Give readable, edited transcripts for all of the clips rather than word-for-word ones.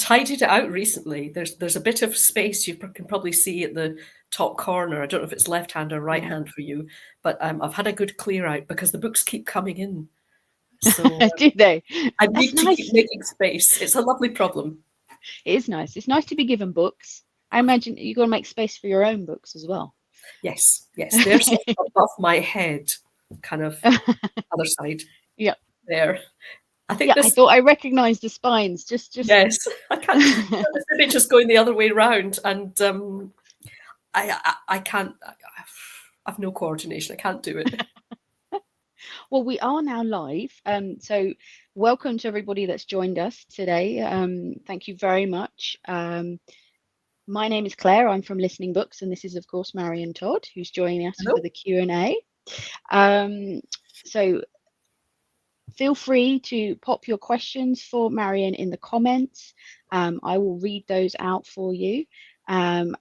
tidied it out recently. There's a bit of space you can probably see at the top corner. I don't know if it's left hand or right hand for you, but I've had a good clear out because the books keep coming in. So Do they? I That's need to nice. keep making space. It's a lovely problem. It is nice. It's nice to be given books. I imagine you've got to make space for your own books as well. Yes, yes. They're sort of above my head, kind of other side Yeah. there. I think Yeah, I this. thought I recognized the spines. Just Yes, I can't. Maybe just going the other way round, and I can't. I've no coordination. I can't do it. Well, we are now live. So welcome to everybody that's joined us today. Thank you very much. My name is Claire. I'm from Listening Books, and this is, of course, Marion Todd, who's joining us Hello. for the Q&A. So feel free to pop your questions for Marion in the comments. I will read those out for you. And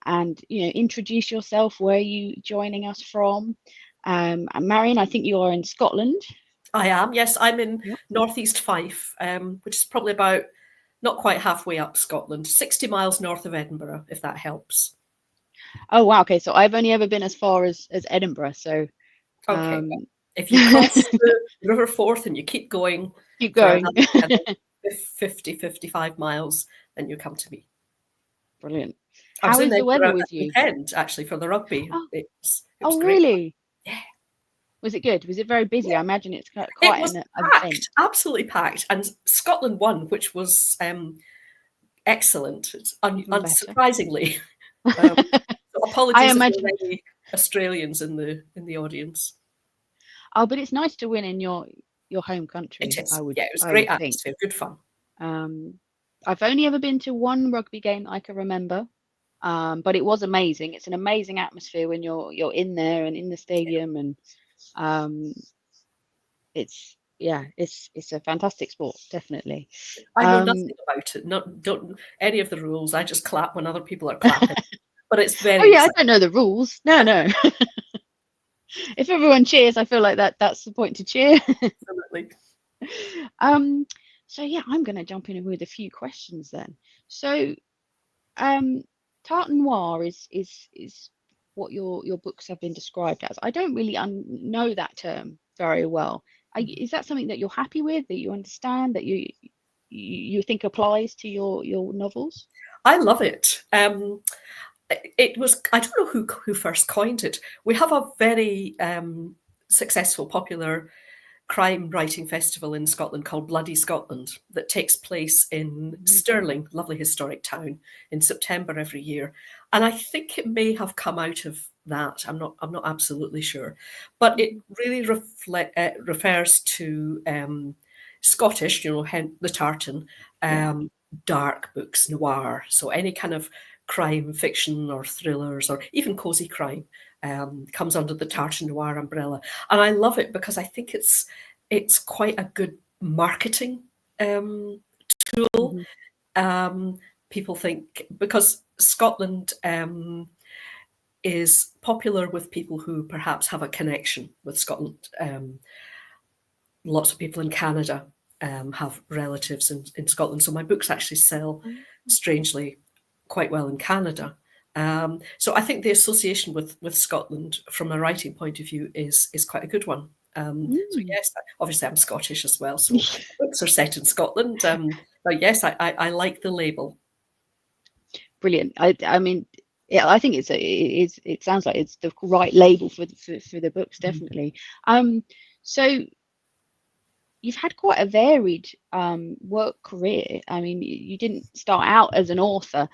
introduce yourself. Where are you joining us from? And Marion, I think you are in Scotland. I am. Yes, I'm in Yep. northeast Fife, which is probably about not quite halfway up Scotland, 60 miles north of Edinburgh, if that helps. Oh wow. Okay, so I've only ever been as far as Edinburgh. So Okay. If you cross the River Forth and you keep going keep for going. another kind of 50, 55 miles, then you come to me. Brilliant. I was How in is the weather Edinburgh with at you? weekend, actually, for the rugby. Oh, It was great. really? Yeah. Was it good? Was it very busy? I imagine it's It quite was an packed, event. absolutely packed. And Scotland won, which was excellent. It's Even better. unsurprisingly. So I apologies if there imagine. are any Australians in the audience. Oh, but it's nice to win in your home It country. is. I would Yeah, it was I great would think. atmosphere, good fun. I've only ever been to one rugby game that I can remember. But it was amazing. It's an amazing atmosphere when you're in there and in the stadium, and it's a fantastic sport, definitely. I know nothing about it. Don't any of the rules. I just clap when other people are clapping. But it's Oh very yeah, I exciting. don't know the rules. No. If everyone cheers, I feel like that's the point to cheer. Absolutely. So yeah, I'm going to jump in with a few questions then. So, Tartan Noir is what your books have been described as. I don't really know that term very well. Is that something that you're happy with, that you understand, that you think applies to your novels? I love it. It was, I don't know who first coined it. We have a very successful, popular crime writing festival in Scotland called Bloody Scotland that takes place in Stirling, lovely historic town, in September every year. And I think it may have come out of that. I'm not absolutely sure, but it really refers to Scottish, the tartan, dark books, noir. So any kind of crime fiction or thrillers or even cozy crime comes under the Tartan Noir umbrella. And I love it because I think it's quite a good marketing tool. People think, because Scotland is popular with people who perhaps have a connection with Scotland. Lots of people in Canada have relatives in Scotland. So my books actually sell, strangely, quite well in Canada. So I think the association with Scotland from a writing point of view is quite a good one. So yes, obviously I'm Scottish as well, so books are set in Scotland. But yes, I like the label. Brilliant. I mean, yeah, I think it sounds like it's the right label for the books, definitely. So you've had quite a varied work career. I mean, you didn't start out as an author.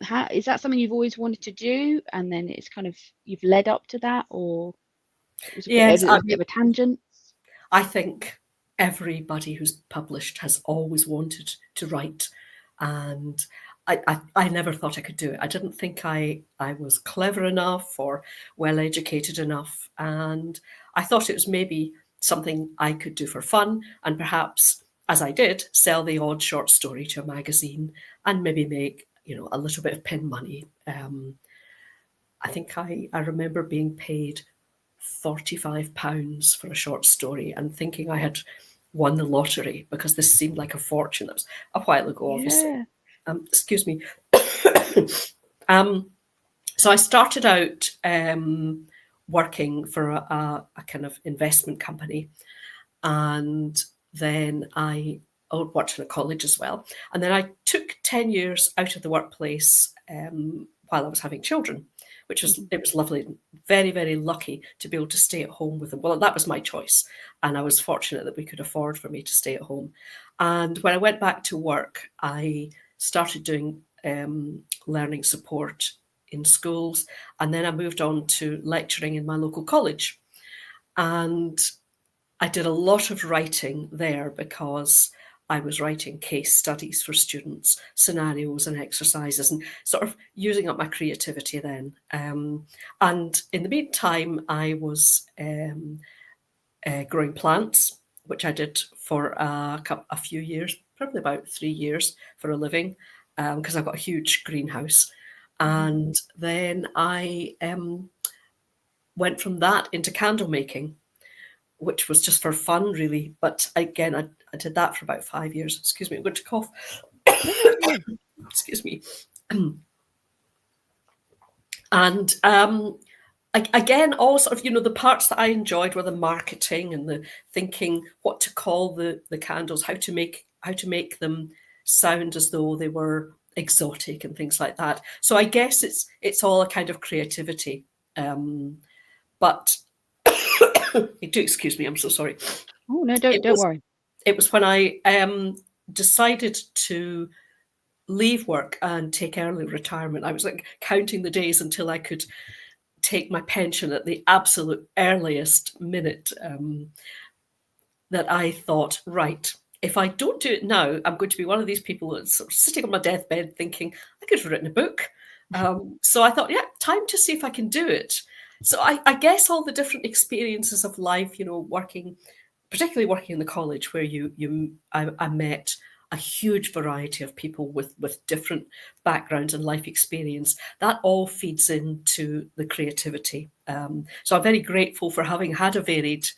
How is that something you've always wanted to do, and then it's kind of you've led up to that, or it was Yes, it was a bit of a tangent? I think everybody who's published has always wanted to write, and I never thought I could do it. I didn't think I was clever enough or well educated enough, and I thought it was maybe something I could do for fun, and perhaps, as I did, sell the odd short story to a magazine and maybe make a little bit of pin money. I think I remember being paid £45 for a short story and thinking I had won the lottery because this seemed like a fortune. That was a while ago, obviously. Yeah. Excuse me. So I started out working for a kind of investment company, and then I worked in a college as well. And then I took 10 years out of the workplace while I was having children, which was, it was lovely. Very, very lucky to be able to stay at home with them. Well, that was my choice. And I was fortunate that we could afford for me to stay at home. And when I went back to work, I started doing learning support in schools. And then I moved on to lecturing in my local college. And I did a lot of writing there because I was writing case studies for students, scenarios and exercises, and sort of using up my creativity then. And in the meantime, I was growing plants, which I did for a few years, probably about 3 years for a living, because I've got a huge greenhouse. And then I went from that into candle making, which was just for fun, really. But again, I did that for about 5 years. Excuse me, I'm going to cough. Excuse me. And again, all sort of, the parts that I enjoyed were the marketing and the thinking what to call the candles, how to make them sound as though they were exotic and things like that. So I guess it's all a kind of creativity. But do excuse me, I'm so sorry. Oh no, don't worry. It was when I decided to leave work and take early retirement. I was like counting the days until I could take my pension at the absolute earliest minute, that I thought, right, if I don't do it now, I'm going to be one of these people that's sort of sitting on my deathbed thinking, I could have written a book. So I thought, yeah, time to see if I can do it. So I guess all the different experiences of life, particularly working in the college, where I met a huge variety of people with different backgrounds and life experience. That all feeds into the creativity. So I'm very grateful for having had a varied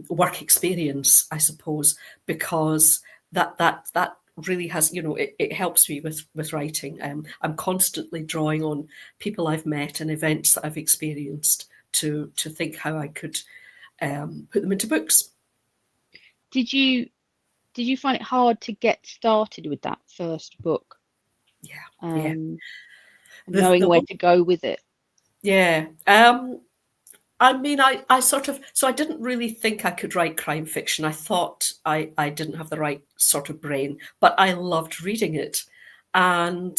work experience, I suppose, because that really has, it helps me with writing. I'm constantly drawing on people I've met and events that I've experienced to think how I could put them into books. Did you find it hard to get started with that first book? Yeah. Knowing where to go with it. Yeah. I mean, I sort of, so I didn't really think I could write crime fiction. I thought I didn't have the right sort of brain, but I loved reading it. And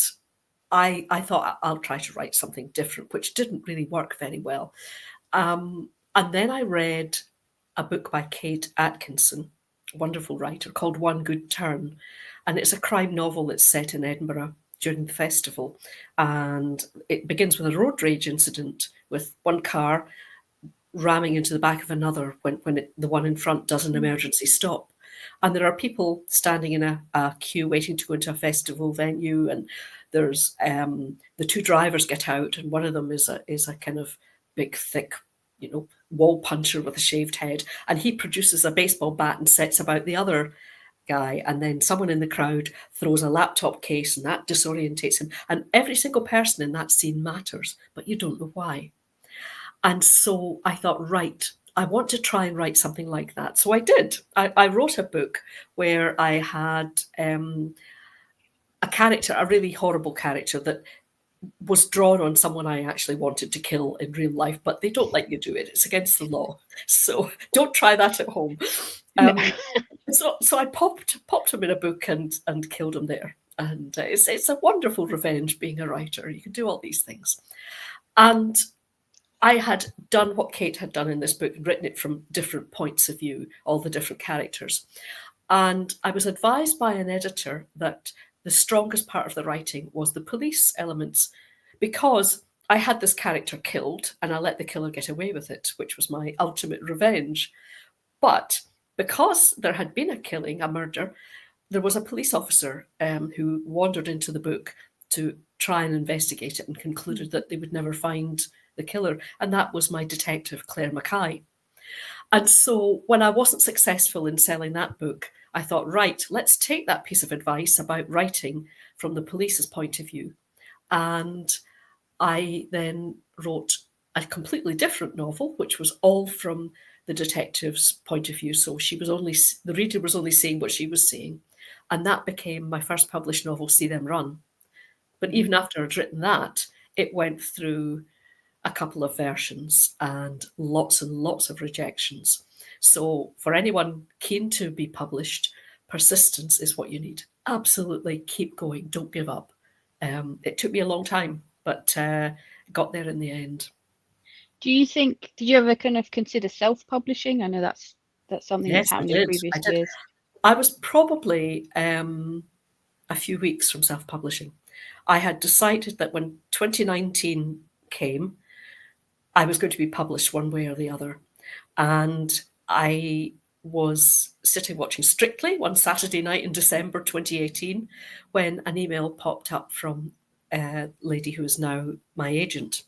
I thought I'll try to write something different, which didn't really work very well. And then I read a book by Kate Atkinson, a wonderful writer, called One Good Turn. And it's a crime novel that's set in Edinburgh during the festival. And it begins with a road rage incident with one car ramming into the back of another when the one in front does an emergency stop. And there are people standing in a queue waiting to go into a festival venue, and there's the two drivers get out, and one of them is a kind of big, thick, wall puncher with a shaved head, and he produces a baseball bat and sets about the other guy, and then someone in the crowd throws a laptop case, and that disorientates him. And every single person in that scene matters, but you don't know why. And so I thought, right, I want to try and write something like that. So I did. I wrote a book where I had a character, a really horrible character that was drawn on someone I actually wanted to kill in real life, but they don't let you do it. It's against the law. So don't try that at home. So I popped him in a book and killed him there. And it's a wonderful revenge being a writer. You can do all these things. And I had done what Kate had done in this book, written it from different points of view, all the different characters. And I was advised by an editor that the strongest part of the writing was the police elements, because I had this character killed and I let the killer get away with it, which was my ultimate revenge. But because there had been a killing, a murder, there was a police officer who wandered into the book to try and investigate it and concluded that they would never find the killer. And that was my detective, Clare MacKay. And so when I wasn't successful in selling that book, I thought, right, let's take that piece of advice about writing from the police's point of view. And I then wrote a completely different novel, which was all from the detective's point of view. So the reader was only seeing what she was seeing. And that became my first published novel, See Them Run. But even after I'd written that, it went through a couple of versions and lots of rejections. So for anyone keen to be published, persistence is what you need. Absolutely keep going, don't give up. It took me a long time, but got there in the end. Do you think, did you ever kind of consider self-publishing? I know that's something that's Yes, I happened in did. previous I did. years. I was probably a few weeks from self-publishing. I had decided that when 2019 came, I was going to be published one way or the other. And I was sitting watching Strictly one Saturday night in December 2018 when an email popped up from a lady who is now my agent.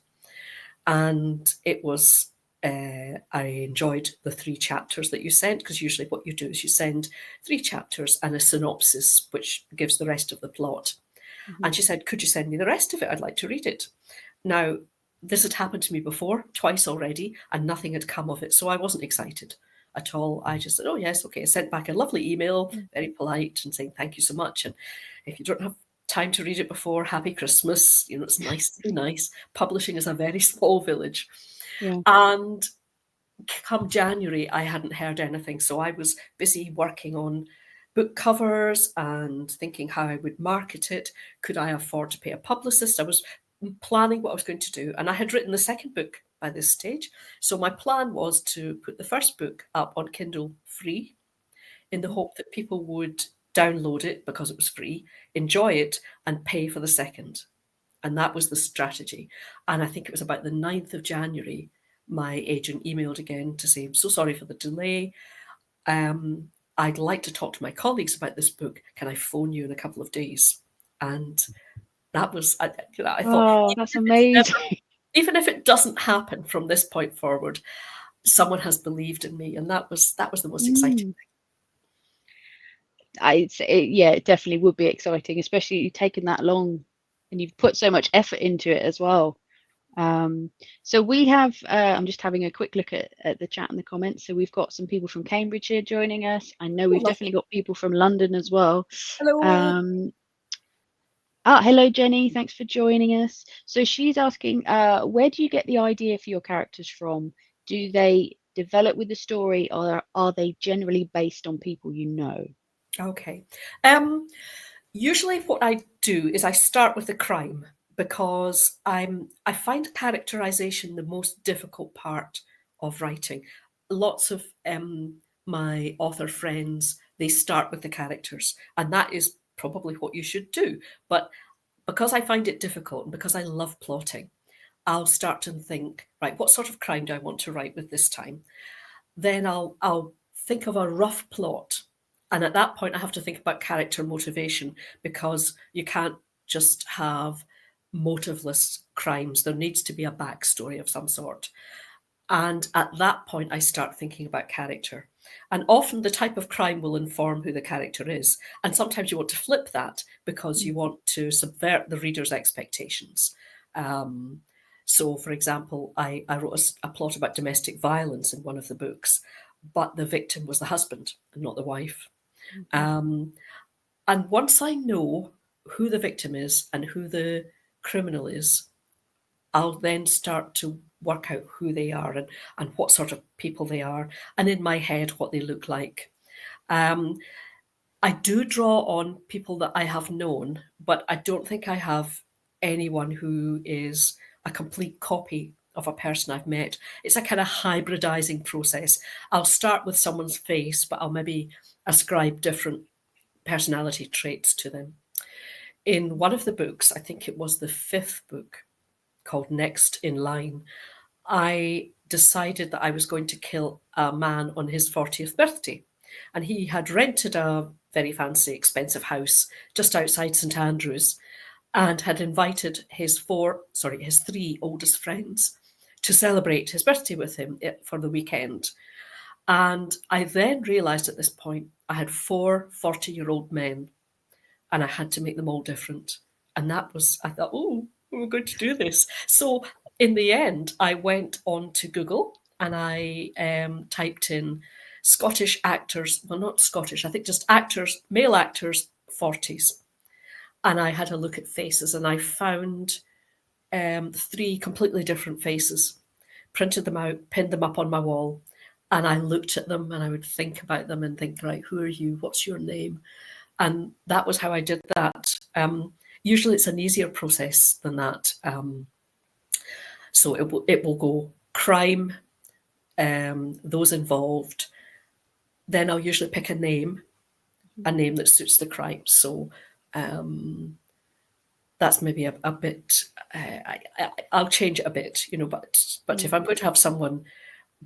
And it was, I enjoyed the 3 chapters that you sent, because usually what you do is you send 3 chapters and a synopsis, which gives the rest of the plot. And she said, could you send me the rest of it? I'd like to read it. Now, this had happened to me before, twice already, and nothing had come of it. So I wasn't excited at all. I just said, oh, yes, okay. I sent back a lovely email, very polite, and saying, thank you so much. And if you don't have time to read it before, happy Christmas. You know, it's nice to be nice. Publishing is a very small village. Yeah. And come January, I hadn't heard anything. So I was busy working on book covers and thinking how I would market it. Could I afford to pay a publicist? I was planning what I was going to do. And I had written the second book by this stage. So my plan was to put the first book up on Kindle free in the hope that people would download it because it was free, enjoy it, and pay for the second. And that was the strategy. And I think it was about the 9th of January, my agent emailed again to say, I'm so sorry for the delay. I'd like to talk to my colleagues about this book. Can I phone you in a couple of days? And that was, I thought, Oh, that's amazing. even if it doesn't happen from this point forward, someone has believed in me. And that was the most exciting thing. Yeah, it definitely would be exciting, especially you've taken that long and you've put so much effort into it as well. So we have, I'm just having a quick look at the chat and the comments. So we've got some people from Cambridge here joining us. I know we've definitely got people from London as well. Hello. Hello, Jenny. Thanks for joining us. So she's asking, where do you get the idea for your characters from? Do they develop with the story, or are they generally based on people you know? Okay. Usually what I do is I start with the crime because I find characterization the most difficult part of writing. Lots of my author friends, they start with the characters, and that is probably what you should do. But because I find it difficult and because I love plotting, I'll start to think, right, what sort of crime do I want to write with this time? Then I'll think of a rough plot. And at that point, I have to think about character motivation, because you can't just have motiveless crimes. There needs to be a backstory of some sort. And at that point, I start thinking about character. And often the type of crime will inform who the character is. And sometimes you want to flip that because you want to subvert the reader's expectations. So, for example, I wrote a plot about domestic violence in one of the books, but the victim was the husband and not the wife. And once I know who the victim is and who the criminal is, I'll then start to work out who they are and what sort of people they are, and in my head, what they look like. Um, I do draw on people that I have known, but I don't think I have anyone who is a complete copy of a person I've met. It's a kind of hybridizing process. I'll start with someone's face, but I'll maybe ascribe different personality traits to them. In one of the books, I think it was the 5th book, called Next in Line, I decided that I was going to kill a man on his 40th birthday. And he had rented a very fancy, expensive house just outside St Andrews and had invited his 3 oldest friends to celebrate his birthday with him for the weekend. And I then realised at this point, I had 4 40-year-old men, and I had to make them all different. And that was, I thought, oh, we're going to do this. So in the end, I went on to Google and I typed in Scottish actors, well, not Scottish, I think just actors, male actors, 40s. And I had a look at faces, and I found 3 completely different faces, printed them out, pinned them up on my wall. And I looked at them and I would think about them and think, right, who are you? What's your name? And that was how I did that. Usually it's an easier process than that. So it will go crime, those involved. Then I'll usually pick a name that suits the crime. So that's maybe a bit, I'll change it a bit, but if I'm going to have someone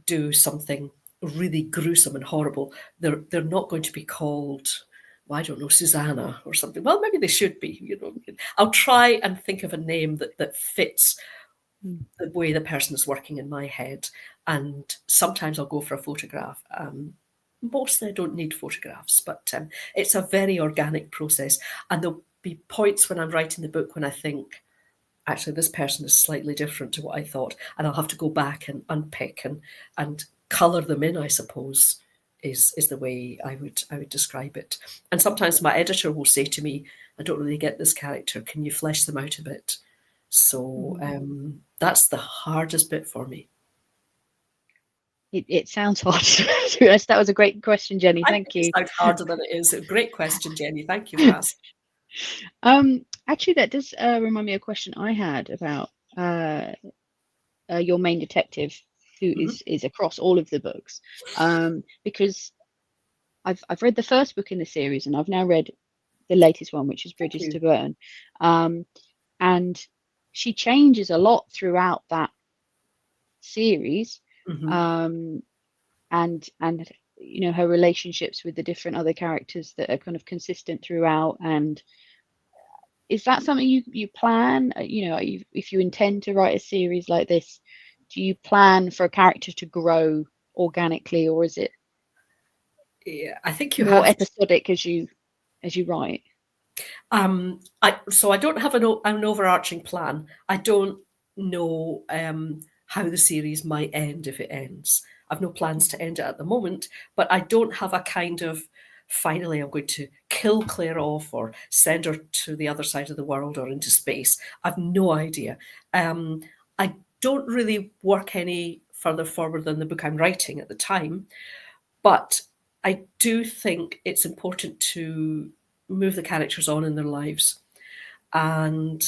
do something really gruesome and horrible, they're not going to be called, well, I don't know, Susanna or something. Well, maybe they should be. I'll try and think of a name that fits the way the person is working in my head. And sometimes I'll go for a photograph. Mostly I don't need photographs, but it's a very organic process. And there'll be points when I'm writing the book when I think, actually, this person is slightly different to what I thought, and I'll have to go back and unpick and colour them in, I suppose, is the way I would describe it. And sometimes my editor will say to me, I don't really get this character, can you flesh them out a bit? So that's the hardest bit for me. It sounds hard. To be honest, that was a great question, Jenny. Thank you. It sounds harder than it is. A great question, Jenny. Thank you for asking. Actually, that does remind me of a question I had about your main detective, who is across all of the books, because I've read the first book in the series, and I've now read the latest one, which is Bridges to Burn, and she changes a lot throughout that series, and her relationships with the different other characters that are kind of consistent throughout. And is that something you plan? If you intend to write a series like this, do you plan for a character to grow organically, or is it I think you more have episodic as you write? So I don't have an overarching plan. I don't know how the series might end if it ends. I've no plans to end it at the moment, but I don't have a kind of, finally I'm going to kill Claire off or send her to the other side of the world or into space. I've no idea. I don't really work any further forward than the book I'm writing at the time, but I do think it's important to move the characters on in their lives. And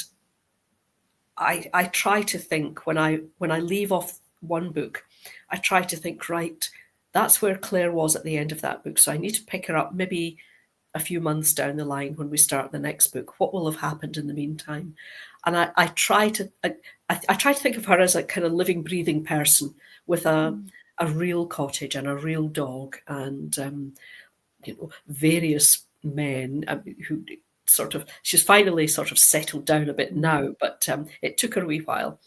I try to think, when I leave off one book, I try to think, right, that's where Claire was at the end of that book. So I need to pick her up maybe a few months down the line when we start the next book. What will have happened in the meantime? And I try to think of her as a kind of living, breathing person with a real cottage and a real dog and various men who she's finally sort of settled down a bit now, but it took her a wee while.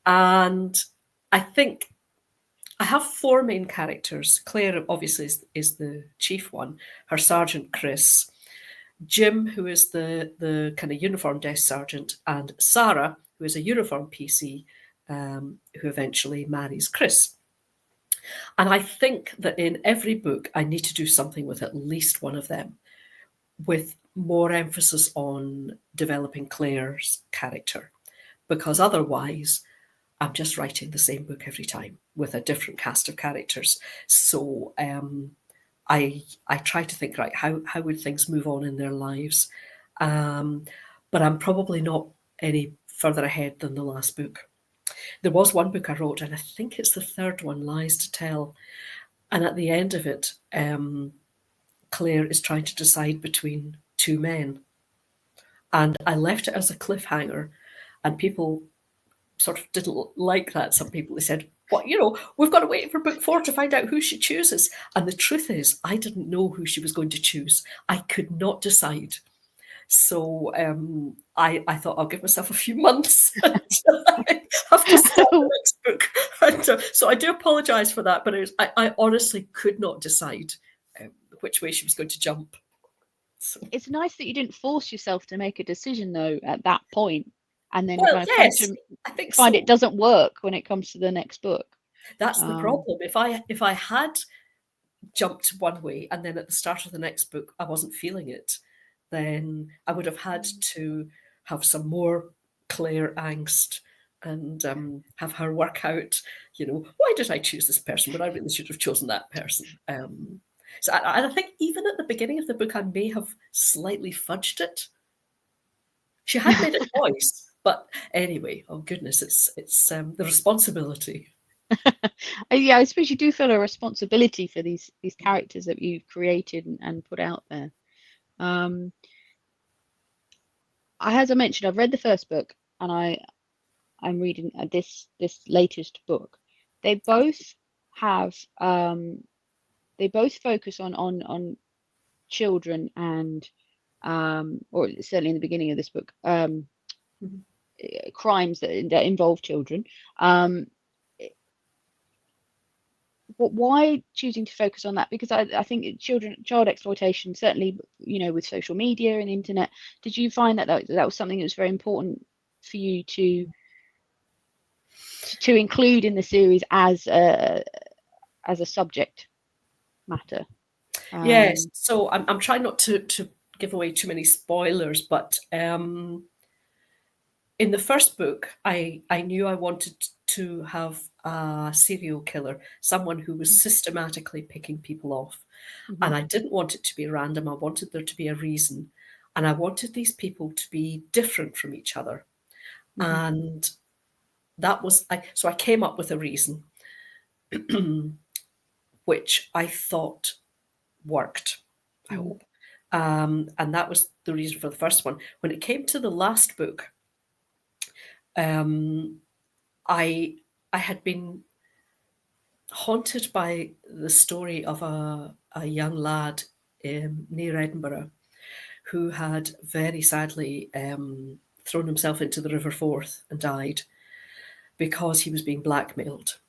And I think I have 4 main characters. Claire, obviously, is the chief one, her Sergeant Chris, Jim, who is the kind of uniform desk sergeant, and Sarah, who is a uniform PC, who eventually marries Chris. And I think that in every book, I need to do something with at least one of them, with more emphasis on developing Claire's character, because otherwise I'm just writing the same book every time with a different cast of characters. So I try to think, right, how would things move on in their lives? But I'm probably not any further ahead than the last book. There was one book I wrote, and I think it's the 3rd one, Lies to Tell. And at the end of it, Claire is trying to decide between 2 men. And I left it as a cliffhanger, and people sort of didn't like that. Some people, they said, well, we've got to wait for book 4 to find out who she chooses. And the truth is, I didn't know who she was going to choose. I could not decide. So I thought I'll give myself a few months until I have to start the next book. And, so I do apologise for that, but I honestly could not decide which way she was going to jump. So, It's nice that you didn't force yourself to make a decision though at that point, and then well, kind of come yes, to I think find it so. doesn't work when it comes to the next book. That's the problem. If I had jumped one way and then at the start of the next book I wasn't feeling it, then I would have had to have some more Claire angst and have her work out, why did I choose this person when I really should have chosen that person. So I think even at the beginning of the book I may have slightly fudged it. She had made a choice, but anyway, oh goodness, it's the responsibility. Yeah, I suppose you do feel a responsibility for these characters that you've created and put out there. As I mentioned, I've read the first book, and I'm reading this latest book. They both have they both focus on children and or certainly in the beginning of this book, Mhm. crimes that involve children. But why choosing to focus on that? Because I think child exploitation, certainly, with social media and internet, did you find that was something that was very important for you to include in the series as a subject matter? Yes, so I'm trying not to give away too many spoilers, but in the first book, I knew I wanted to have a serial killer, someone who was systematically picking people off. Mhm, And I didn't want it to be random. I wanted there to be a reason. And I wanted these people to be different from each other. mhm, And that was, so I came up with a reason, which I thought worked, I mhm, hope. And that was the reason for the first one. When it came to the last book, um, I I had been haunted by the story of a young lad near Edinburgh who had very sadly thrown himself into the River Forth and died because he was being blackmailed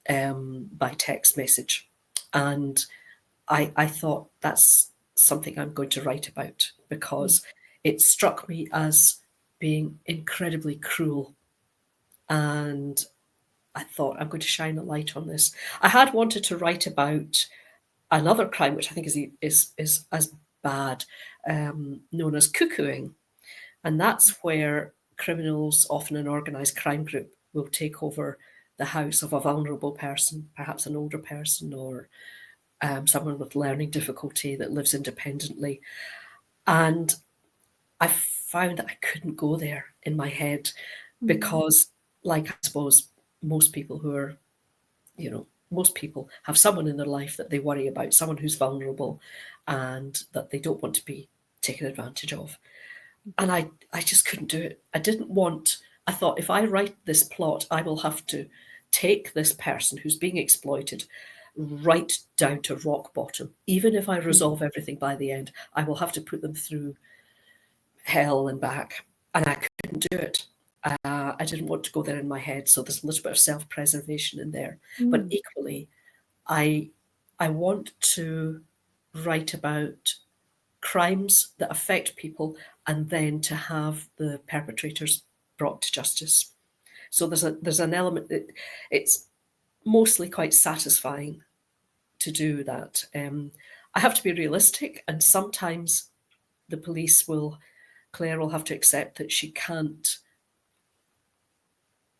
by text message. And I thought that's something I'm going to write about mhm, because it struck me as being incredibly cruel. And I thought I'm going to shine a light on this. I had wanted to write about another crime, which I think is as bad, known as cuckooing, and that's where criminals, often an organised crime group, will take over the house of a vulnerable person, perhaps an older person or someone with learning difficulty that lives independently. And I found that I couldn't go there in my head mhm, because, like I suppose most people who are, most people have someone in their life that they worry about, someone who's vulnerable and that they don't want to be taken advantage of. And I just couldn't do it. I thought if I write this plot, I will have to take this person who's being exploited right down to rock bottom. Even if I mhm, resolve everything by the end, I will have to put them through hell and back. And I couldn't do it. I didn't want to go there in my head. So there's a little bit of self-preservation in there. But mhm, equally, I I want to write about crimes that affect people and then to have the perpetrators brought to justice. So there's an element that it's mostly quite satisfying to do that. I have to be realistic, and sometimes the police will Claire will have to accept that she can't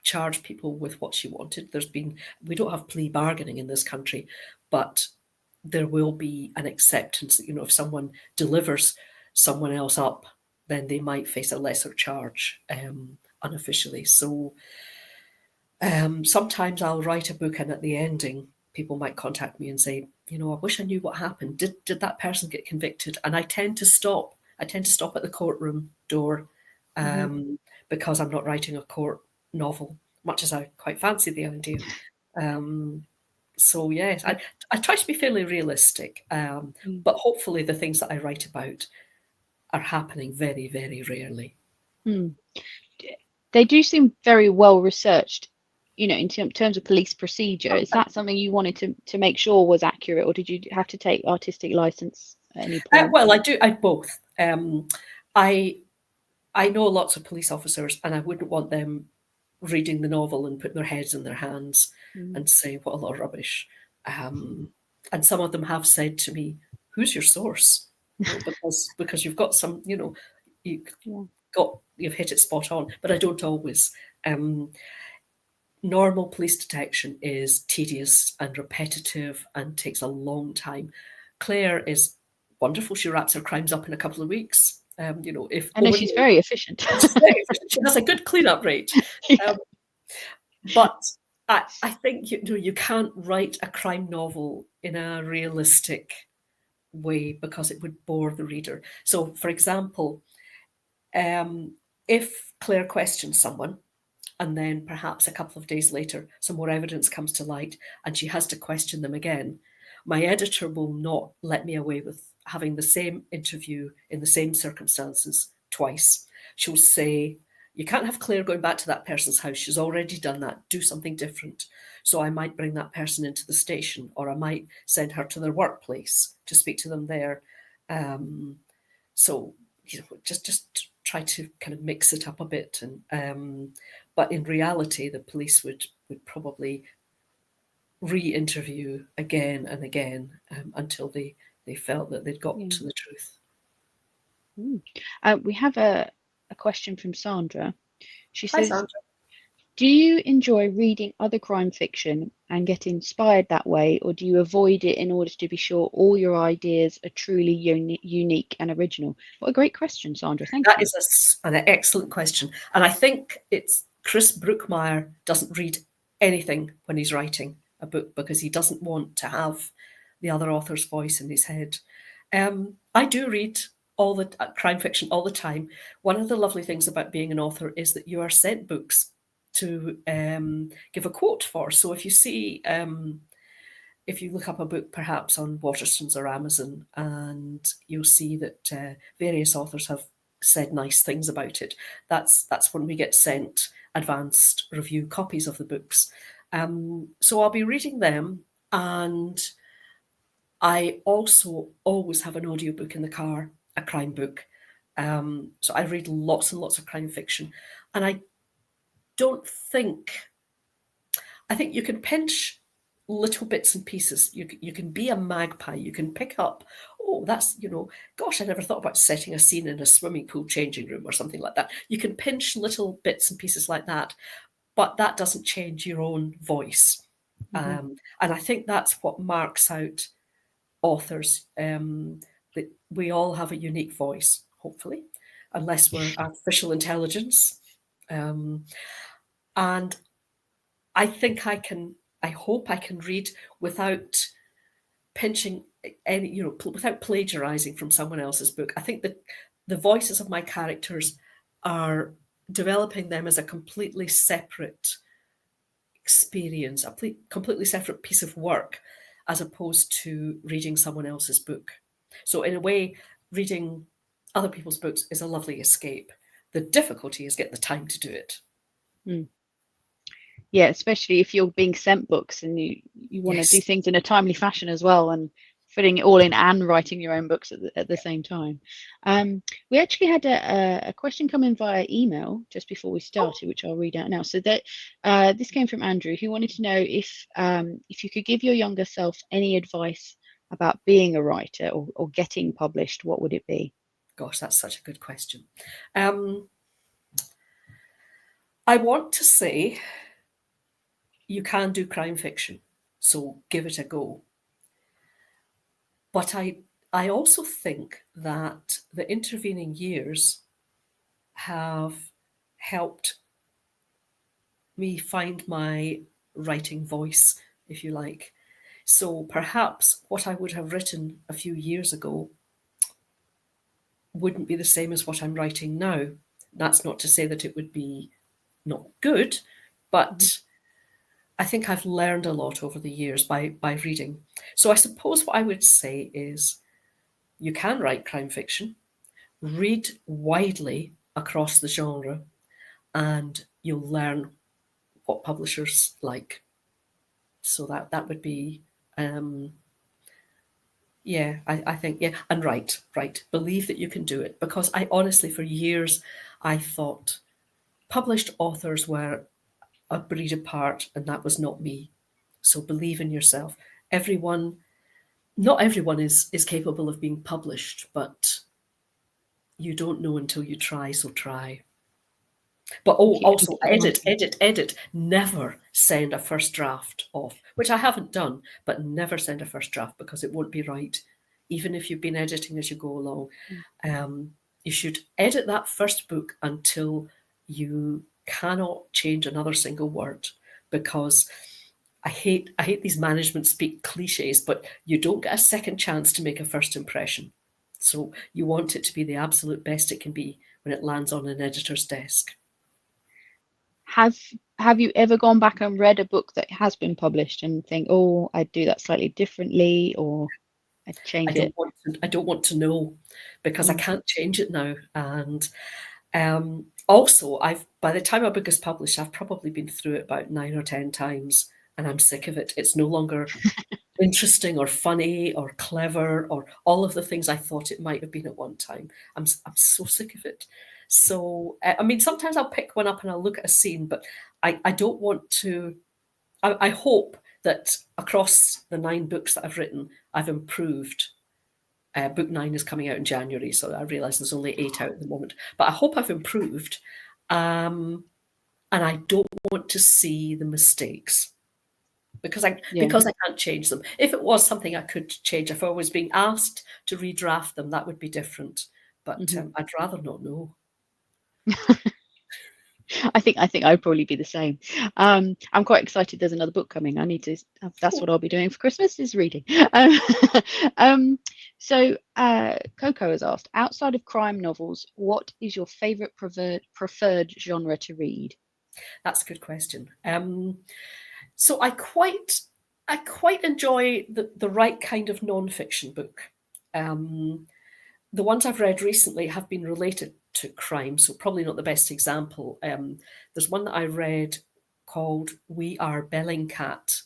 charge people with what she wanted. We don't have plea bargaining in this country, but there will be an acceptance that, if someone delivers someone else up, then they might face a lesser charge unofficially. So sometimes I'll write a book and at the ending, people might contact me and say, I wish I knew what happened. Did that person get convicted? And I tend to stop. I tend to stop at the courtroom door mhm, because I'm not writing a court novel, much as I quite fancy the idea. Um, so yes, I try to be fairly realistic, mhm, but hopefully the things that I write about are happening very, very rarely. mhm. They do seem very well researched in terms of police procedure, is that something you wanted to make sure was accurate, or did you have to take artistic license at any point? Well, I both. I know lots of police officers, and I wouldn't want them reading the novel and putting their heads in their hands and saying what a lot of rubbish. And some of them have said to me, "Who's your source?" Well, because you've got some, you've hit it spot on. But I don't always. Normal police detection is tedious and repetitive and takes a long time. Claire is wonderful. She wraps her crimes up in a couple of weeks. If I know she's very efficient. she has a good cleanup rate. Yeah. But I think you can't write a crime novel in a realistic way because it would bore the reader. So, for example, if Claire questions someone, and then perhaps a couple of days later, some more evidence comes to light and she has to question them again, my editor will not let me away with having the same interview in the same circumstances twice. She'll say, "You can't have Claire going back to that person's house. She's already done that. Do something different." So I might bring that person into the station, or I might send her to their workplace to speak to them there. So just try to kind of mix it up a bit. And but in reality, the police would probably re-interview again and again until they felt that they'd got to the truth. We have a question from Sandra. She Hi, says, Sandra. do you enjoy reading other crime fiction and get inspired that way, or do you avoid it in order to be sure all your ideas are truly unique and original? What a great question, Sandra. Thank you. That is an excellent question. And I think it's Chris Brookmyre doesn't read anything when he's writing a book because he doesn't want to have the other author's voice in his head. I do read all the crime fiction all the time. One of the lovely things about being an author is that you are sent books to give a quote for. So if you see, if you look up a book perhaps on Waterstones or Amazon, and you'll see that various authors have said nice things about it, that's when we get sent advanced review copies of the books. So I'll be reading them, and I also always have an audiobook in the car, a crime book. So I read lots and lots of crime fiction, and I think you can pinch little bits and pieces. You can be a magpie. You can pick up, oh, that's, gosh, I never thought about setting a scene in a swimming pool changing room or something like that. You can pinch little bits and pieces like that, but that doesn't change your own voice. And I think that's what marks out authors, that we all have a unique voice, hopefully, unless we're artificial intelligence. And I think I hope I can read without pinching any, without plagiarizing from someone else's book. I think that the voices of my characters are developing them as a completely separate experience, a completely separate piece of work, as opposed to reading someone else's book. So in a way, reading other people's books is a lovely escape. The difficulty is getting the time to do it. Yeah, especially if you're being sent books and you want to do things in a timely fashion as well, and fitting it all in and writing your own books at the same time. We actually had a question come in via email just before we started, which I'll read out now. So that this came from Andrew, who wanted to know if you could give your younger self any advice about being a writer or getting published, what would it be? Gosh, that's such a good question. I want to say you can do crime fiction, so give it a go. But I also think that the intervening years have helped me find my writing voice, if you like. So perhaps what I would have written a few years ago wouldn't be the same as what I'm writing now. That's not to say that it would be not good, but I think I've learned a lot over the years by reading. So I suppose what I would say is you can write crime fiction, read widely across the genre, and you'll learn what publishers like. So that would be, yeah, I think, yeah, and right, believe that you can do it, because I honestly, for years, I thought published authors were a breed apart, and that was not me. So believe in yourself. Everyone, not everyone is capable of being published, but you don't know until you try, so try. But Keep also edit. Never send a first draft off, which I haven't done, but never send a first draft because it won't be right, even if you've been editing as you go along. You should edit that first book until you cannot change another single word, because I hate these management speak cliches, but you don't get a second chance to make a first impression. So you want it to be the absolute best it can be when it lands on an editor's desk. Have you ever gone back and read a book that has been published and think, oh, I'd do that slightly differently, or I'd change it? I don't want to know, because I can't change it now. And also, by the time a book is published, I've probably been through it about 9 or 10 times, and I'm sick of it. It's no longer interesting or funny or clever or all of the things I thought it might have been at one time. I'm so sick of it. So, I mean, sometimes I'll pick one up and I'll look at a scene, but I don't want to. I hope that across the 9 books that I've written, I've improved. Book 9 is coming out in January, so I realise there's only 8 out at the moment. But I hope I've improved, and I don't want to see the mistakes, because I can't change them. If it was something I could change, if I was being asked to redraft them, that would be different. But I'd rather not know. I think I'd probably be the same. I'm quite excited. There's another book coming. I need to. That's what I'll be doing for Christmas, is reading. So Coco has asked, outside of crime novels, what is your favourite preferred genre to read? That's a good question. So I quite enjoy the right kind of non-fiction book. The ones I've read recently have been related to crime, so probably not the best example. There's one that I read called We Are Bellingcat.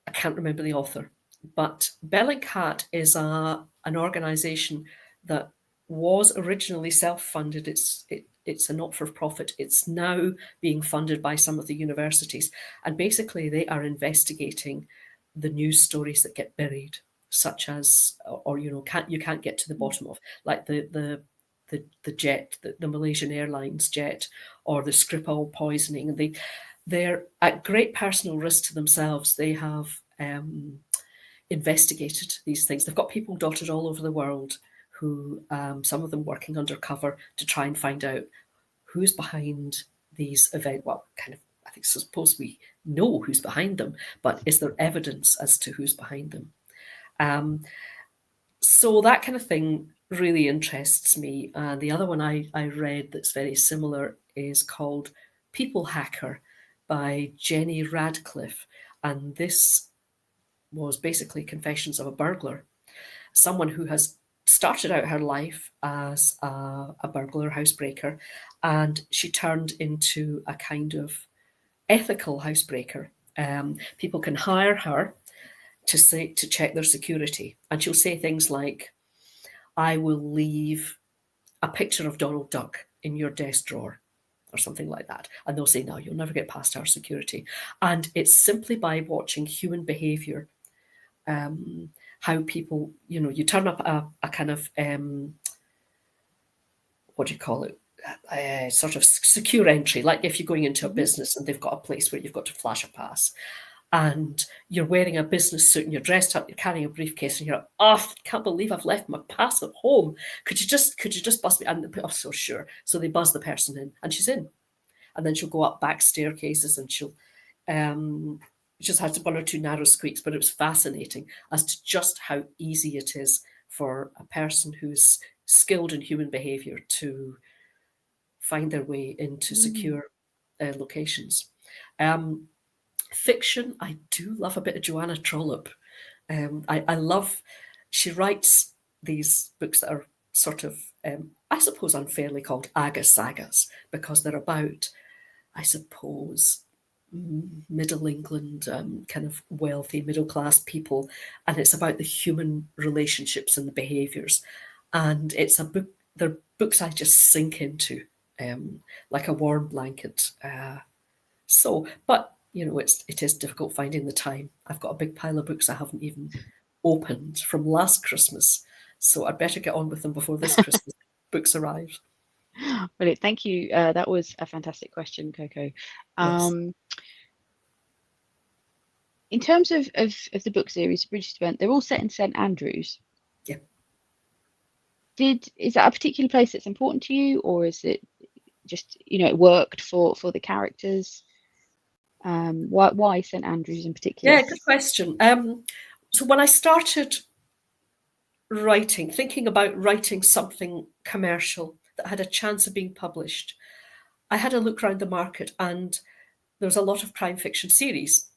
I can't remember the author, but Bellingcat is an organisation that was originally self-funded. It's a not-for-profit. It's now being funded by some of the universities, and basically they are investigating the news stories that get buried, such as, or you can't get to the bottom of, like the jet, the Malaysian Airlines jet, or the Skripal poisoning, and they're at great personal risk to themselves. They have investigated these things. They've got people dotted all over the world who, some of them working undercover to try and find out who's behind these events. Well, kind of, I think, suppose we know who's behind them, but is there evidence as to who's behind them? So that kind of thing really interests me. And the other one I read that's very similar is called People Hacker by Jenny Radcliffe. And this was basically confessions of a burglar, someone who has started out her life as a burglar housebreaker, and she turned into a kind of ethical housebreaker. People can hire her to check their security, and she'll say things like, I will leave a picture of Donald Duck in your desk drawer, or something like that. And they'll say, no, you'll never get past our security. And it's simply by watching human behavior, how people, you turn up a kind of, what do you call it? Sort of secure entry, like if you're going into a business and they've got a place where you've got to flash a pass, and you're wearing a business suit and you're dressed up, you're carrying a briefcase, and you're like, oh, I can't believe I've left my pass at home. Could you just buzz me? And oh, so sure. So they buzz the person in, and she's in, and then she'll go up back staircases, and she'll just had one or two narrow squeaks, but it was fascinating as to just how easy it is for a person who's skilled in human behavior to find their way into secure locations. Fiction, I do love a bit of Joanna Trollope. I love, she writes these books that are sort of, I suppose, unfairly called aga sagas, because they're about, I suppose, middle England, kind of wealthy middle class people, and it's about the human relationships and the behaviours. And it's a book. They're books I just sink into, like a warm blanket. But it is difficult finding the time. I've got a big pile of books I haven't even opened from last Christmas, so I'd better get on with them before this Christmas books arrive. Brilliant. Thank you. That was a fantastic question, Coco. Yes. In terms of the book series, Bridges to Burnt, they're all set in St Andrews. Yeah. Is that a particular place that's important to you, or is it just it worked for the characters? Why St Andrews in particular? Yeah, good question. So when I started thinking about writing something commercial that had a chance of being published, I had a look around the market, and there was a lot of crime fiction series.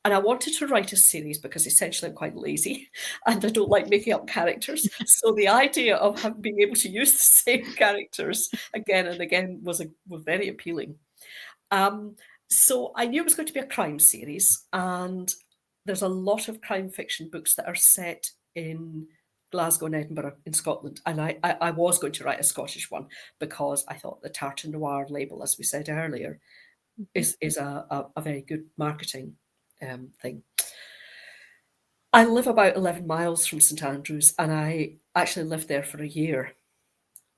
And I wanted to write a series because essentially I'm quite lazy and I don't like making up characters. So the idea of being able to use the same characters again and again was very appealing. So I knew it was going to be a crime series, and there's a lot of crime fiction books that are set in Glasgow and Edinburgh in Scotland. And I was going to write a Scottish one because I thought the Tartan Noir label, as we said earlier, is a very good marketing thing. I live about 11 miles from St Andrews, and I actually lived there for a year.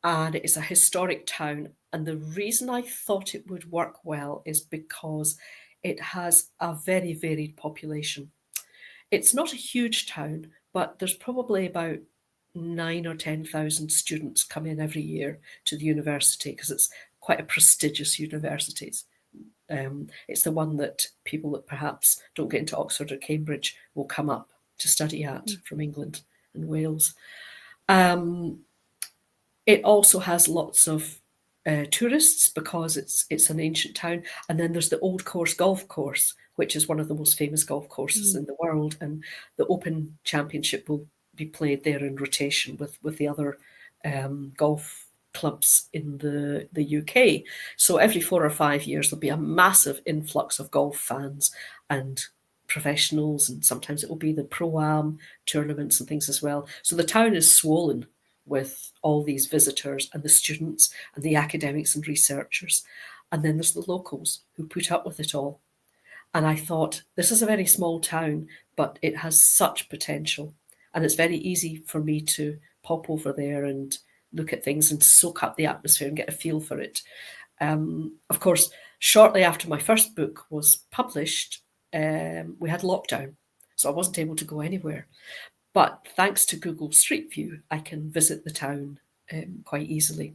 And it's a historic town. And the reason I thought it would work well is because it has a very varied population. It's not a huge town, but there's probably about 9 or 10,000 students come in every year to the university because it's quite a prestigious university. It's the one that people that perhaps don't get into Oxford or Cambridge will come up to study at from England and Wales. It also has lots of tourists because it's an ancient town. And then there's the Old Course Golf Course, which is one of the most famous golf courses in the world. And the Open Championship will be played there in rotation with the other golf clubs in the UK. So every 4 or 5 years, there'll be a massive influx of golf fans and professionals. And sometimes it will be the Pro-Am tournaments and things as well. So the town is swollen with all these visitors and the students and the academics and researchers. And then there's the locals who put up with it all. And I thought, this is a very small town, but it has such potential. And it's very easy for me to pop over there and look at things and soak up the atmosphere and get a feel for it. Of course, shortly after my first book was published, we had lockdown. So I wasn't able to go anywhere. But thanks to Google Street View, I can visit the town quite easily.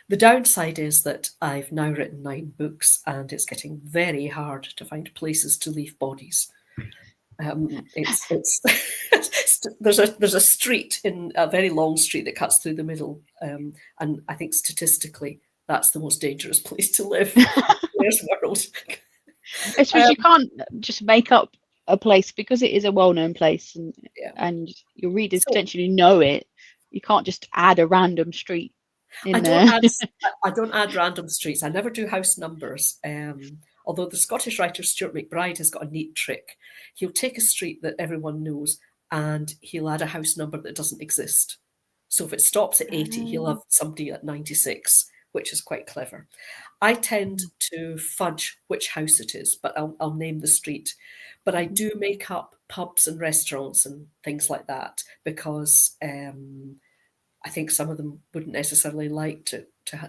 The downside is that I've now written 9 books, and it's getting very hard to find places to leave bodies. It's there's a street, in a very long street that cuts through the middle, and I think statistically that's the most dangerous place to live in this world. I suppose you can't just make up a place because it is a well-known place, and your readers potentially know it. You can't just add a random street in there. I don't add random streets. I never do house numbers. Although the Scottish writer Stuart McBride has got a neat trick. He'll take a street that everyone knows and he'll add a house number that doesn't exist. So if it stops at 80, he'll have somebody at 96, which is quite clever. I tend to fudge which house it is, but I'll name the street. But I do make up pubs and restaurants and things like that because I think some of them wouldn't necessarily like to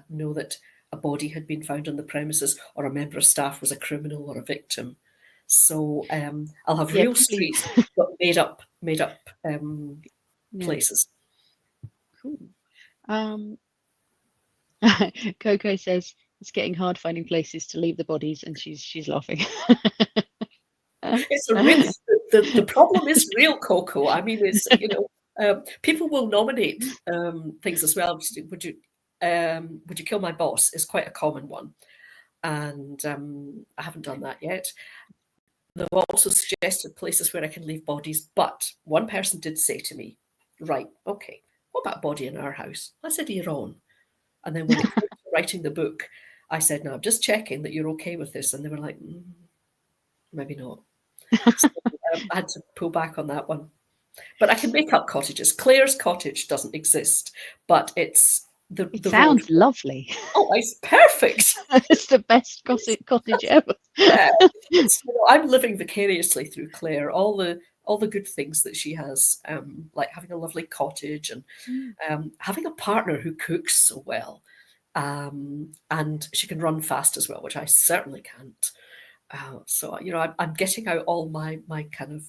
know that a body had been found on the premises or a member of staff was a criminal or a victim. So I'll have real streets, but made up places. Cool. Coco says it's getting hard finding places to leave the bodies, and she's laughing. It's the problem is real, Coco. I mean, it's people will nominate things as well. Would you kill my boss? Is quite a common one, and I haven't done that yet. They've also suggested places where I can leave bodies, but one person did say to me, "Right, okay, what about a body in our house?" I said, "You're on." And then when it came to writing the book, I said, "No, I'm just checking that you're okay with this." And they were like, maybe not. So I had to pull back on that one. But I can make up cottages. Clare's cottage doesn't exist, but it's It the road. sounds lovely. Oh, it's perfect. It's the best cottage ever. Yeah. So I'm living vicariously through Clare. All the good things that she has, like having a lovely cottage and Mm. having a partner who cooks so well, and she can run fast as well, which I certainly can't. So I'm getting out all my kind of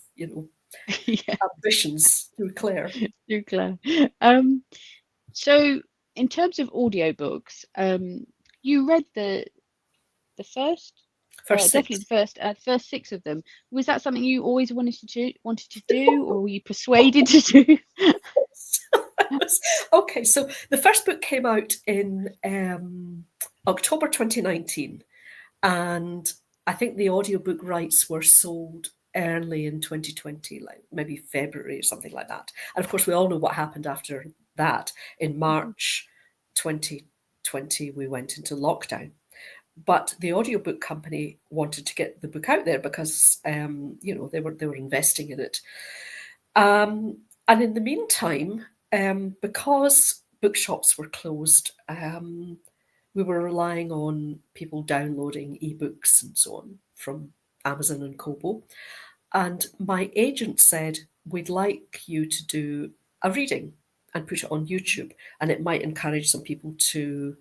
Yeah, ambitions through Clare. too Claire. Um, so in terms of audiobooks, you read the first, First definitely six. the first six of them. Was that something you always wanted to do, or were you persuaded to do? Okay, so the first book came out in October 2019, and I think the audiobook rights were sold early in 2020, like maybe February or something like that. And of course, we all know what happened after that. In March 2020, we went into lockdown. But the audiobook company wanted to get the book out there because they were investing in it. And in the meantime, because bookshops were closed, we were relying on people downloading ebooks and so on from Amazon and Kobo. And my agent said, we'd like you to do a reading and put it on YouTube, and it might encourage some people to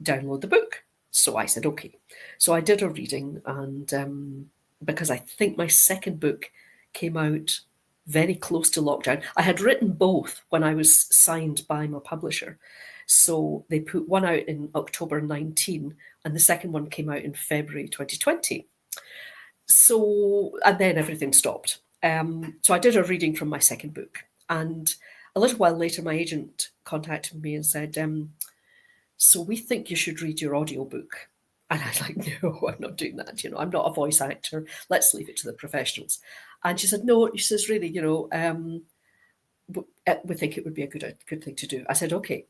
download the book. So I said, okay. So I did a reading, and because I think my second book came out very close to lockdown, I had written both when I was signed by my publisher. So they put one out in October 19, and the second one came out in February 2020. So, and then everything stopped. So I did a reading from my second book. And a little while later, my agent contacted me and said, so we think you should read your audiobook. And I was like, no, I'm not doing that. I'm not a voice actor. Let's leave it to the professionals. And she said, no, she says, really, we think it would be a good thing to do. I said, okay.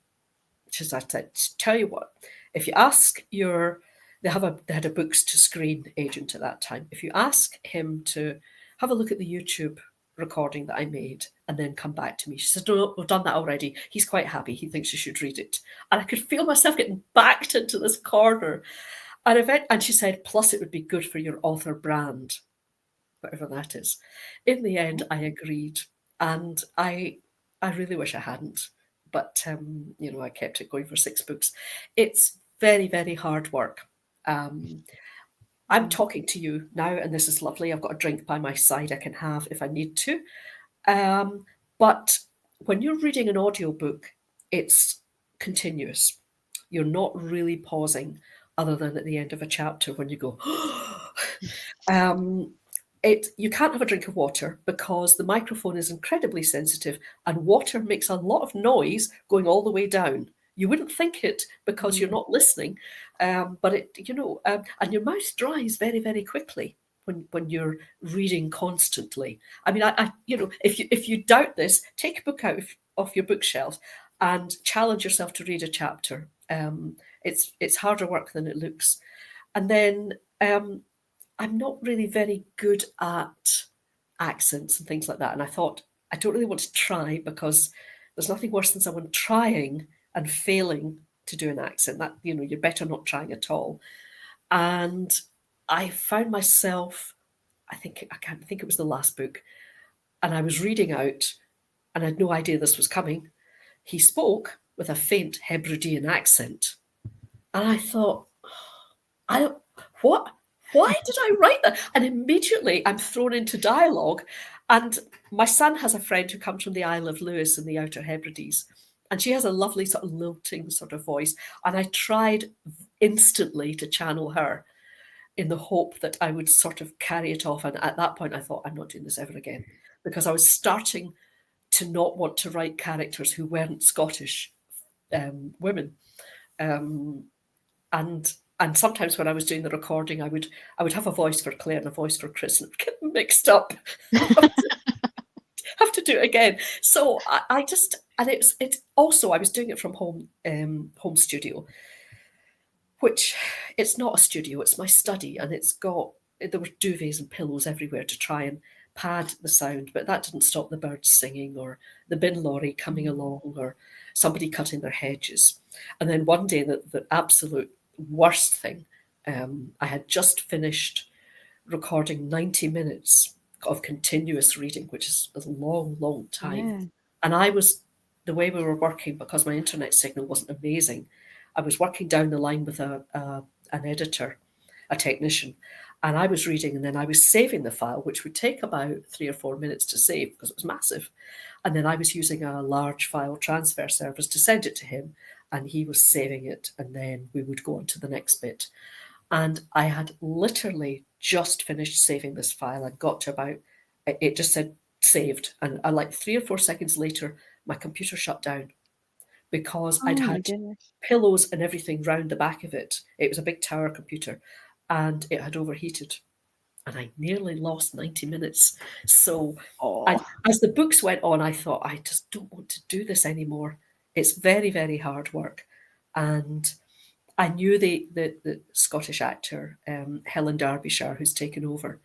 She said, tell you what, if you ask they had a books to screen agent at that time. If you ask him to have a look at the YouTube recording that I made and then come back to me. She said, no, we've done that already. He's quite happy. He thinks you should read it. And I could feel myself getting backed into this corner. And she said, plus it would be good for your author brand, whatever that is. In the end, I agreed. And I really wish I hadn't. But, I kept it going for 6 books. It's very, very hard work. I'm talking to you now, and this is lovely. I've got a drink by my side I can have if I need to. But when you're reading an audiobook, it's continuous. You're not really pausing other than at the end of a chapter when you go, you can't have a drink of water because the microphone is incredibly sensitive and water makes a lot of noise going all the way down. You wouldn't think it because you're not listening, but and your mouth dries very, very quickly when you're reading constantly. I mean, if you doubt this, take a book out off your bookshelf and challenge yourself to read a chapter. It's harder work than it looks. And then I'm not really very good at accents and things like that. And I thought, I don't really want to try because there's nothing worse than someone trying and failing to do an accent. That, you're better not trying at all. And I found myself, I can't think it was the last book, and I was reading out, and I had no idea this was coming. He spoke with a faint Hebridean accent. And I thought, I don't, what? Why did I write that? And immediately I'm thrown into dialogue. And my son has a friend who comes from the Isle of Lewis in the Outer Hebrides. And she has a lovely sort of lilting sort of voice. And I tried instantly to channel her in the hope that I would sort of carry it off. And at that point, I thought, I'm not doing this ever again. Because I was starting to not want to write characters who weren't Scottish women. And sometimes when I was doing the recording, I would have a voice for Claire and a voice for Chris, and it would get mixed up. Have to do it again. So I just, and it's also, I was doing it from home studio, which it's not a studio, it's my study, and it's got there were duvets and pillows everywhere to try and pad the sound, but that didn't stop the birds singing or the bin lorry coming along or somebody cutting their hedges. And then one day, the absolute worst thing, I had just finished recording 90 minutes of continuous reading, which is a long, long time. Yeah. And I was, the way we were working, because my internet signal wasn't amazing, I was working down the line with an editor, a technician, and I was reading and then I was saving the file, which would take about 3 or 4 minutes to save because it was massive. And then I was using a large file transfer service to send it to him, and he was saving it, and then we would go on to the next bit. And I had literally just finished saving this file. I got to about, it just said saved. And I, like 3 or 4 seconds later, my computer shut down because I'd Oh my had goodness. pillows and everything round the back of it. It was a big tower computer and it had overheated. And I nearly lost 90 minutes. So Oh. as the books went on, I thought, I just don't want to do this anymore. It's very, very hard work. And I knew the Scottish actor, Helen Derbyshire, who's taken over.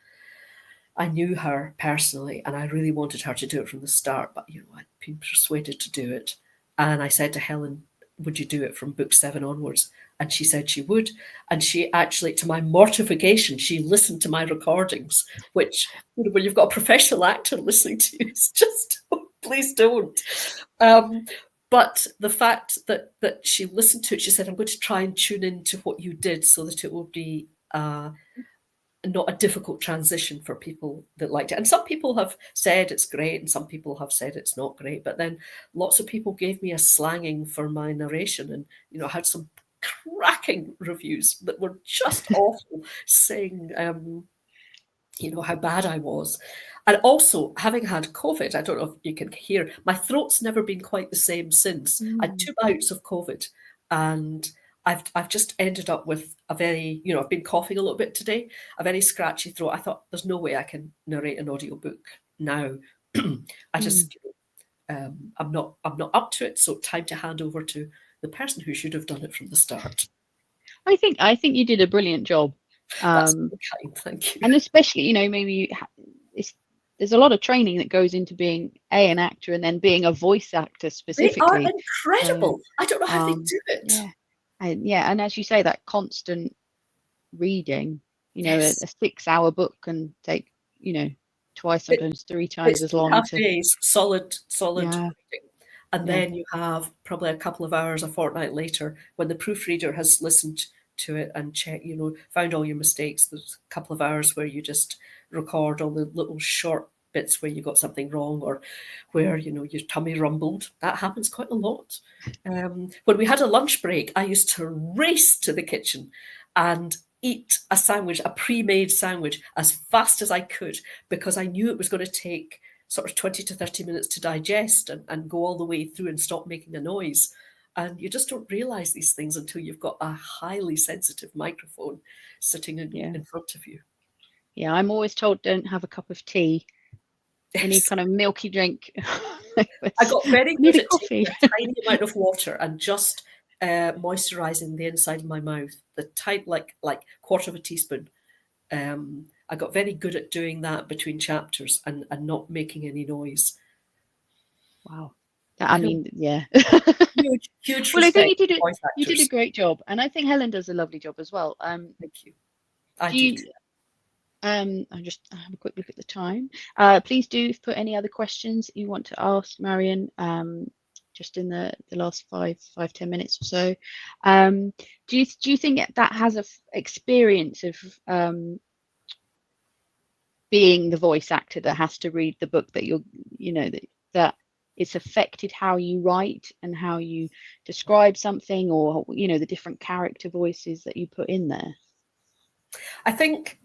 I knew her personally, and I really wanted her to do it from the start. But I'd been persuaded to do it, and I said to Helen, "Would you do it from book 7 onwards?" And she said she would. And she actually, to my mortification, she listened to my recordings, which when you've got a professional actor listening to you, it's just please don't. But the fact that she listened to it, she said, "I'm going to try and tune into what you did so that it will be not a difficult transition for people that liked it." And some people have said it's great, and some people have said it's not great. But then lots of people gave me a slanging for my narration, and I had some cracking reviews that were just awful, saying how bad I was. And also, having had COVID, I don't know if you can hear, my throat's never been quite the same since. I had 2 bouts of COVID, and I've just ended up with a very, I've been coughing a little bit today, a very scratchy throat. I thought, there's no way I can narrate an audiobook now. I just, I'm not up to it. So time to hand over to the person who should have done it from the start. I think you did a brilliant job. That's very kind, thank you. And especially, maybe there's a lot of training that goes into being an actor and then being a voice actor specifically. They are incredible. I don't know how they do it. Yeah, and as you say, that constant reading. Yes. A 6-hour book can take twice, sometimes 3 times It's as long 2.5 days, solid Yeah. reading. And then you have probably a couple of hours, a fortnight later, when the proofreader has listened to it and checked, found all your mistakes. There's a couple of hours where you just record all the little short bits where you got something wrong or where, your tummy rumbled. That happens quite a lot. When we had a lunch break, I used to race to the kitchen and eat a sandwich, a pre-made sandwich, as fast as I could, because I knew it was going to take sort of 20 to 30 minutes to digest and go all the way through and stop making a noise. And you just don't realize these things until you've got a highly sensitive microphone sitting in front of you. Yeah, I'm always told don't have a cup of tea. Yes. Any kind of milky drink. I got very good at coffee. taking a tiny amount of water and just moisturizing the inside of my mouth, the tight, like quarter of a teaspoon. I got very good at doing that between chapters and not making any noise. Wow. I mean, yeah. Huge Well, I think you did a great job, and I think Helen does a lovely job as well. Thank you. I do. I just have a quick look at the time. Please do put any other questions you want to ask Marion. Just in the last 5-10 minutes or so. Do you think that has a experience of being the voice actor that has to read the book that that it's affected how you write and how you describe something, or the different character voices that you put in there? I think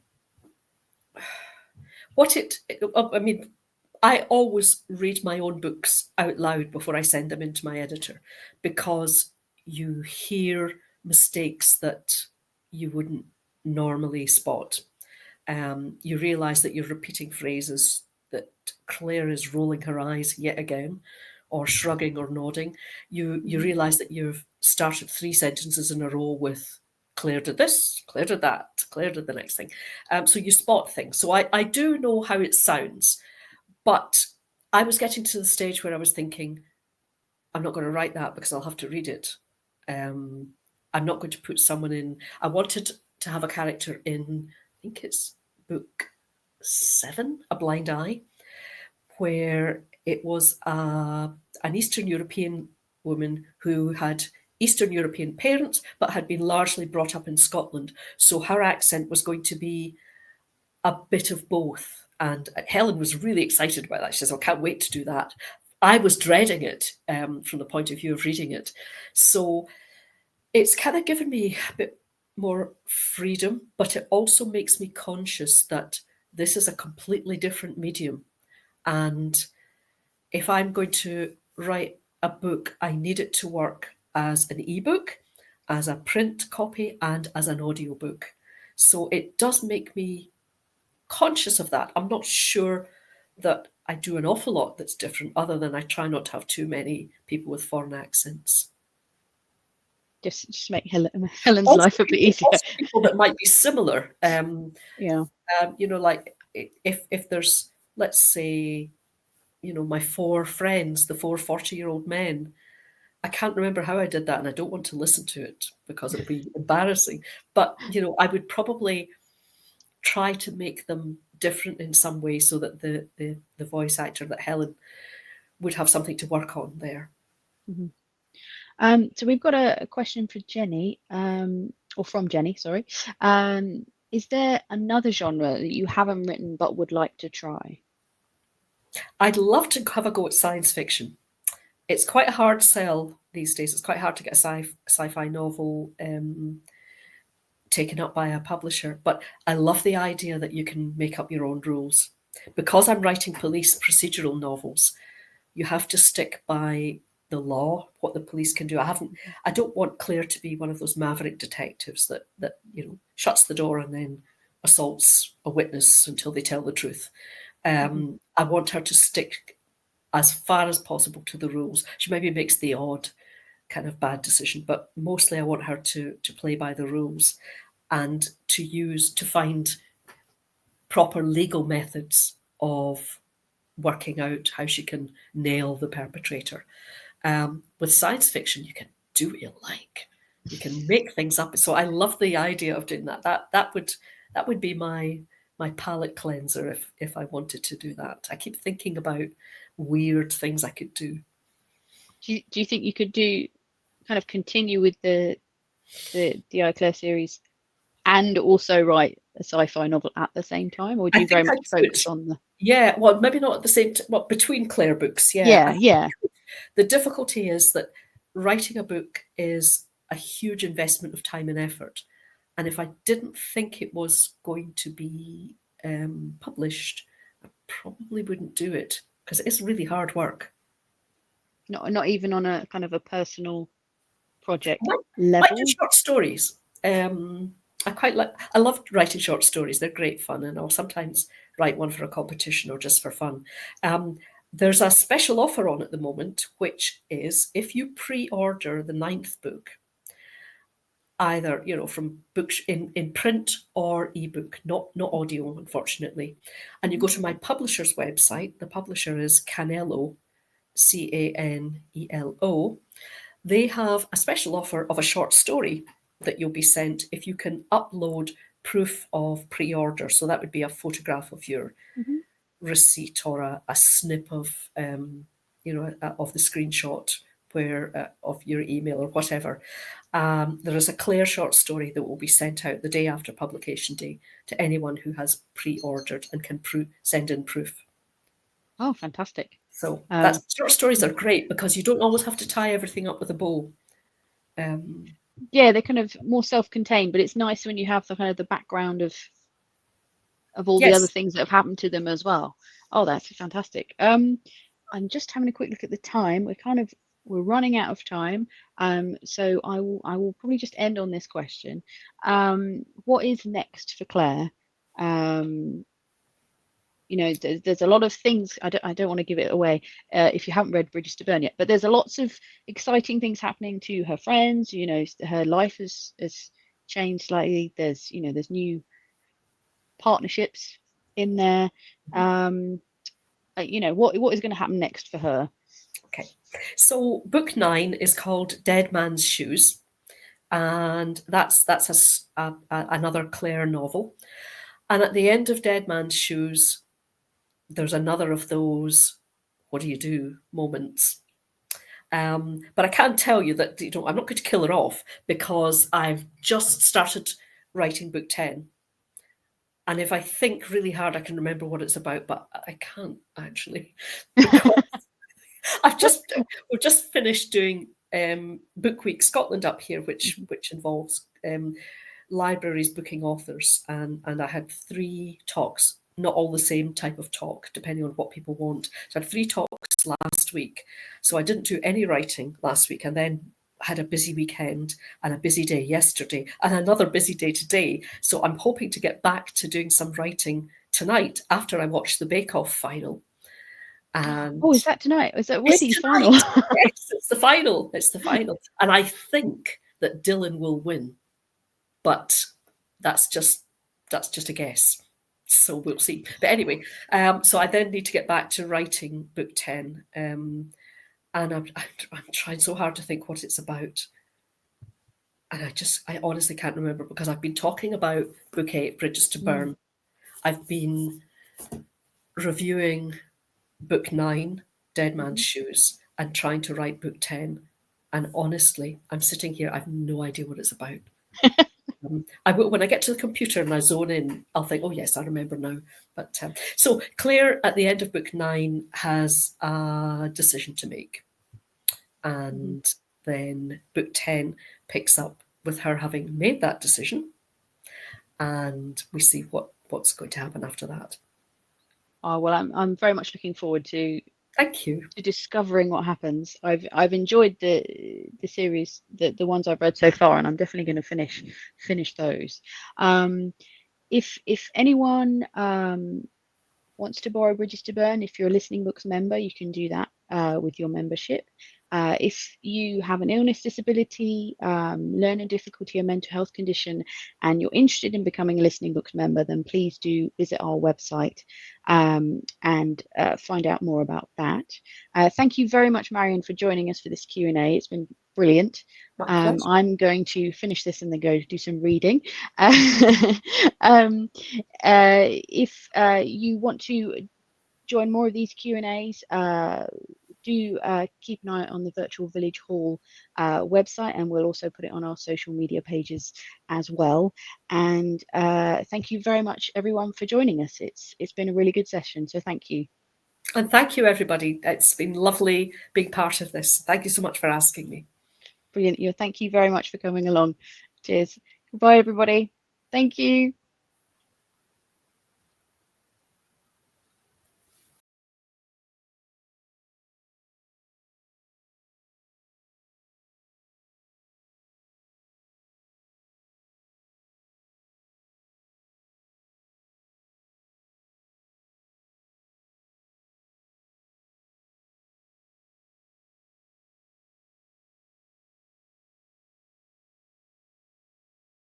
I always read my own books out loud before I send them into my editor, because you hear mistakes that you wouldn't normally spot. You realise that you're repeating phrases, that Claire is rolling her eyes yet again, or shrugging or nodding. You realise that you've started 3 sentences in a row with Claire did this, Claire did that, Claire did the next thing. So you spot things. So I do know how it sounds, but I was getting to the stage where I was thinking, I'm not going to write that because I'll have to read it. I'm not going to put someone in. I wanted to have a character in, I think it's book 7, A Blind Eye, where it was an Eastern European woman who had Eastern European parents but had been largely brought up in Scotland. So her accent was going to be a bit of both. And Helen was really excited about that. She says, I can't wait to do that. I was dreading it from the point of view of reading it. So it's kind of given me a bit more freedom, but it also makes me conscious that this is a completely different medium. And if I'm going to write a book, I need it to work as an ebook, as a print copy, and as an audiobook. So it does make me conscious of that. I'm not sure that I do an awful lot that's different, other than I try not to have too many people with foreign accents. Just make Helen's Also, life a bit easier. also people that might be similar. Yeah. Like if there's, let's say, my 4 friends, the 4 40-year-old men. I can't remember how I did that, and I don't want to listen to it because it'll be embarrassing. But, I would probably try to make them different in some way so that the voice actor, that Helen, would have something to work on there. Mm-hmm. So we've got a question for Jenny, or from Jenny, sorry. Is there another genre that you haven't written but would like to try? I'd love to have a go at science fiction. It's quite a hard sell these days. It's quite hard to get a sci-fi novel taken up by a publisher, but I love the idea that you can make up your own rules. Because I'm writing police procedural novels, you have to stick by the law, what the police can do. I don't want Claire to be one of those maverick detectives that shuts the door and then assaults a witness until they tell the truth. I want her to stick as far as possible to the rules. She maybe makes the odd kind of bad decision, but mostly I want her to play by the rules and to find proper legal methods of working out how she can nail the perpetrator. With science fiction, you can do what you like. You can make things up. So I love the idea of doing that. That would be my palate cleanser if I wanted to do that. I keep thinking about weird things I could do. Do you think you could kind of continue with the Claire series and also write a sci-fi novel at the same time, or do you very much focus on the? Yeah, well, maybe not at the same time, well, between Claire books, Yeah. The difficulty is that writing a book is a huge investment of time and effort. And if I didn't think it was going to be published, I probably wouldn't do it because it is really hard work. Not even on a kind of a personal project level. I do short stories. I love writing short stories. They're great fun, and I'll sometimes write one for a competition or just for fun. There's a special offer on at the moment, which is if you pre-order the 9th book, either from books in print or ebook, not audio, unfortunately, and you go to my publisher's website. The publisher is Canelo, Canelo. They have a special offer of a short story that you'll be sent if you can upload proof of pre-order. So that would be a photograph of your receipt or a snip of, of the screenshot of your email or whatever. There is a Claire short story that will be sent out the day after publication day to anyone who has pre-ordered and can send in proof. Oh, fantastic. So short stories are great because you don't always have to tie everything up with a bow. Yeah, they're kind of more self-contained, but it's nice when you have the kind of the background of all the other things that have happened to them as well. Oh, that's fantastic. I'm just having a quick look at the time. We're running out of time. So I will probably just end on this question. What is next for Claire? There's a lot of things. I don't want to give it away if you haven't read Bridges to Burn yet, but there's lots of exciting things happening to her friends. Her life has changed slightly. There's new partnerships in there. What is going to happen next for her? Okay, so book 9 is called Dead Man's Shoes, and that's another Clare novel. And at the end of Dead Man's Shoes, there's another of those what do you do moments. But I can tell you that I'm not going to kill her off because I've just started writing book 10. And if I think really hard, I can remember what it's about, but I can't actually because we've just finished doing Book Week Scotland up here, which involves libraries booking authors, and I had 3 talks, not all the same type of talk, depending on what people want. So I had 3 talks last week. So I didn't do any writing last week, and then had a busy weekend and a busy day yesterday and another busy day today. So I'm hoping to get back to doing some writing tonight after I watch the Bake Off final. And is that tonight? Is that it's Woody's tonight. final? Yes, it's the final. It's the final. And I think that Dylan will win. But that's just a guess. So we'll see. But anyway, so I then need to get back to writing book 10. And I'm trying so hard to think what it's about. And I honestly can't remember because I've been talking about book 8, Bridges to Burn. I've been reviewing book 9, Dead Man's Shoes, and trying to write book 10. And honestly, I'm sitting here, I have no idea what it's about. I will, when I get to the computer and I zone in, I'll think, oh yes, I remember now. But so Claire, at the end of book 9, has a decision to make. And then book 10 picks up with her having made that decision. And we see what's going to happen after that. Oh, well, I'm very much looking forward to Thank you. to discovering what happens. I've enjoyed the series, the ones I've read so far, and I'm definitely going to finish those. If anyone wants to borrow Bridges to Burn, if you're a Listening Books member, you can do that with your membership. If you have an illness, disability, learning difficulty, or mental health condition, and you're interested in becoming a Listening Books member, then please do visit our website and find out more about that. Thank you very much, Marion, for joining us for this Q&A. It's been brilliant. I'm going to finish this and then go do some reading. If you want to join more of these Q&As, do keep an eye on the Virtual Village Hall website, and we'll also put it on our social media pages as well. And thank you very much, everyone, for joining us. It's been a really good session, so thank you. And thank you, everybody. It's been lovely being part of this. Thank you so much for asking me. Brilliant. Thank you very much for coming along. Cheers. Goodbye, everybody. Thank you.